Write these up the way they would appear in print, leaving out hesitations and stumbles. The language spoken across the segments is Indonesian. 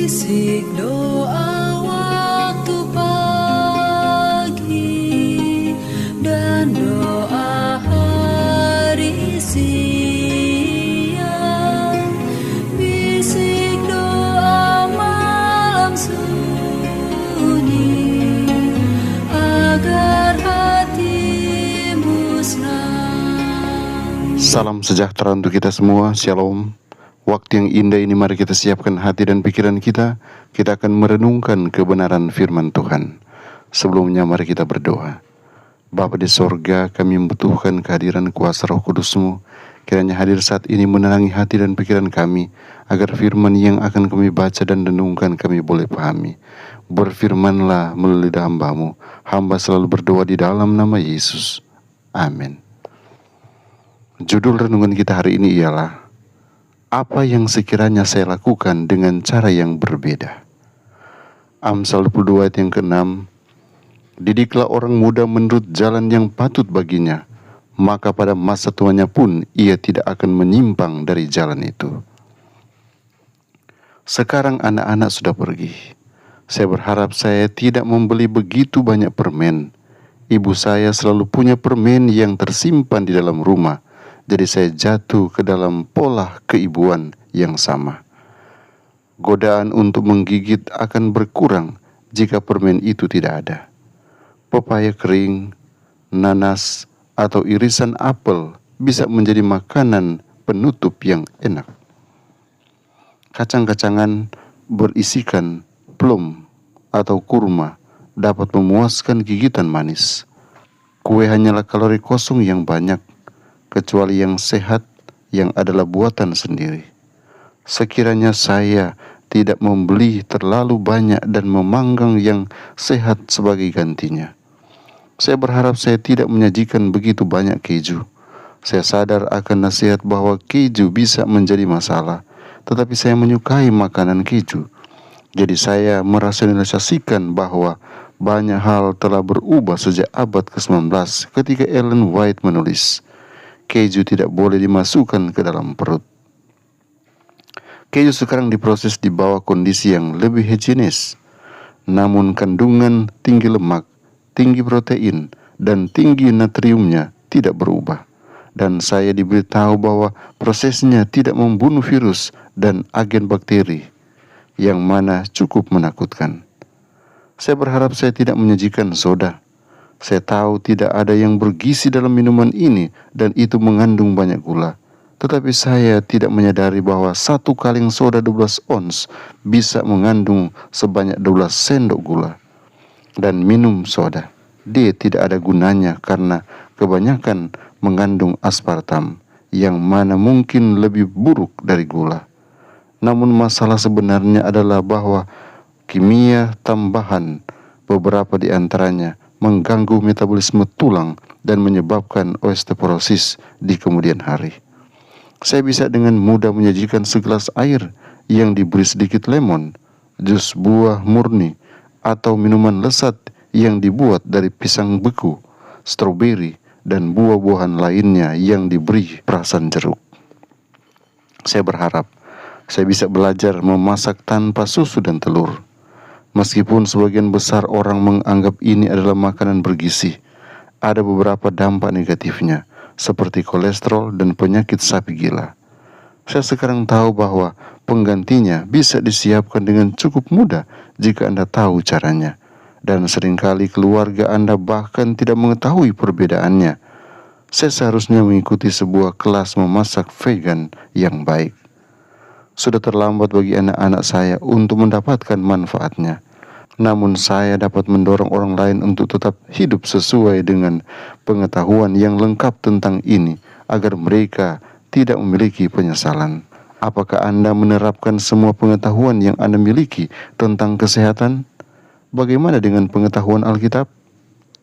Bisik doa waktu pagi dan doa hari siang, bisik doa malam sunyi agar hatimu senang. Salam sejahtera untuk kita semua, Shalom. Waktu yang indah ini mari kita siapkan hati dan pikiran kita. Kita akan merenungkan kebenaran firman Tuhan. Sebelumnya mari kita berdoa. Bapa di sorga, kami membutuhkan kehadiran kuasa Roh Kudus-Mu. Kiranya hadir saat ini menerangi hati dan pikiran kami, agar firman yang akan kami baca dan renungkan kami boleh pahami. Berfirmanlah melalui lidah hamba-Mu. Hamba selalu berdoa di dalam nama Yesus. Amin. Judul renungan kita hari ini ialah apa yang sekiranya saya lakukan dengan cara yang berbeda. Amsal 22 ayat yang ke-6. Didiklah orang muda menurut jalan yang patut baginya, maka pada masa tuanya pun ia tidak akan menyimpang dari jalan itu. Sekarang anak-anak sudah pergi. Saya berharap saya tidak membeli begitu banyak permen. Ibu saya selalu punya permen yang tersimpan di dalam rumah. Jadi saya jatuh ke dalam pola keibuan yang sama. Godaan untuk menggigit akan berkurang jika permen itu tidak ada. Pepaya kering, nanas, atau irisan apel bisa menjadi makanan penutup yang enak. Kacang-kacangan berisikan plum atau kurma dapat memuaskan gigitan manis. Kue hanyalah kalori kosong yang banyak, kecuali yang sehat yang adalah buatan sendiri. Sekiranya saya tidak membeli terlalu banyak dan memanggang yang sehat sebagai gantinya. Saya berharap saya tidak menyajikan begitu banyak keju. Saya sadar akan nasihat bahwa keju bisa menjadi masalah, tetapi saya menyukai makanan keju. Jadi saya merasionalisasikan bahwa banyak hal telah berubah sejak abad ke-19 ketika Ellen White menulis, keju tidak boleh dimasukkan ke dalam perut. Keju sekarang diproses di bawah kondisi yang lebih higienis, namun kandungan tinggi lemak, tinggi protein, dan tinggi natriumnya tidak berubah. Dan saya diberitahu bahwa prosesnya tidak membunuh virus dan agen bakteri, yang mana cukup menakutkan. Saya berharap saya tidak menyajikan soda. Saya tahu tidak ada yang bergizi dalam minuman ini dan itu mengandung banyak gula. Tetapi saya tidak menyadari bahwa satu kaleng soda 12 ons bisa mengandung sebanyak 12 sendok gula. Dan minum soda, dia tidak ada gunanya karena kebanyakan mengandung aspartam, yang mana mungkin lebih buruk dari gula. Namun masalah sebenarnya adalah bahwa kimia tambahan, beberapa di antaranya, mengganggu metabolisme tulang dan menyebabkan osteoporosis di kemudian hari. Saya bisa dengan mudah menyajikan segelas air yang diberi sedikit lemon, jus buah murni, atau minuman lezat yang dibuat dari pisang beku, stroberi, dan buah-buahan lainnya yang diberi perasan jeruk. Saya berharap saya bisa belajar memasak tanpa susu dan telur. Meskipun sebagian besar orang menganggap ini adalah makanan bergizi, ada beberapa dampak negatifnya, seperti kolesterol dan penyakit sapi gila. Saya sekarang tahu bahwa penggantinya bisa disiapkan dengan cukup mudah jika Anda tahu caranya. Dan seringkali keluarga Anda bahkan tidak mengetahui perbedaannya. Saya seharusnya mengikuti sebuah kelas memasak vegan yang baik. Sudah terlambat bagi anak-anak saya untuk mendapatkan manfaatnya. Namun saya dapat mendorong orang lain untuk tetap hidup sesuai dengan pengetahuan yang lengkap tentang ini, agar mereka tidak memiliki penyesalan. Apakah Anda menerapkan semua pengetahuan yang Anda miliki tentang kesehatan? Bagaimana dengan pengetahuan Alkitab?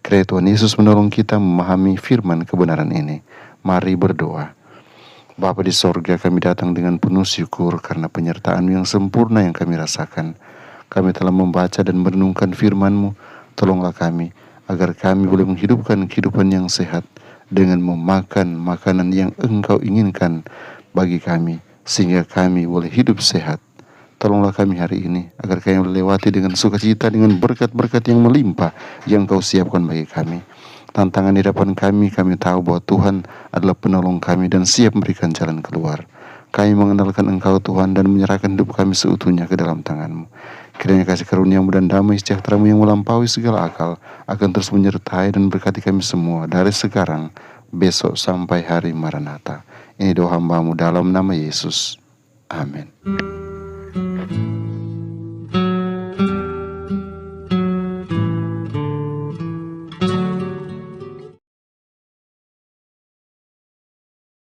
Kiranya Tuhan Yesus menolong kita memahami firman kebenaran ini. Mari berdoa. Bapa di sorga, kami datang dengan penuh syukur karena penyertaan yang sempurna yang kami rasakan. Kami telah membaca dan merenungkan firman-Mu. Tolonglah kami, agar kami boleh menghidupkan kehidupan yang sehat dengan memakan makanan yang Engkau inginkan bagi kami, sehingga kami boleh hidup sehat. Tolonglah kami hari ini, agar kami melewati dengan sukacita, dengan berkat-berkat yang melimpah yang Kau siapkan bagi kami. Tantangan di depan kami tahu bahwa Tuhan adalah penolong kami dan siap memberikan jalan keluar. Kami mengenalkan Engkau Tuhan dan menyerahkan hidup kami seutuhnya ke dalam tangan-Mu. Kiranya kasih karunia-Mu dan damai sejahtera-Mu yang melampaui segala akal akan terus menyertai dan berkati kami semua dari sekarang, besok sampai hari Maranatha. Ini doa hamba-Mu dalam nama Yesus. Amin.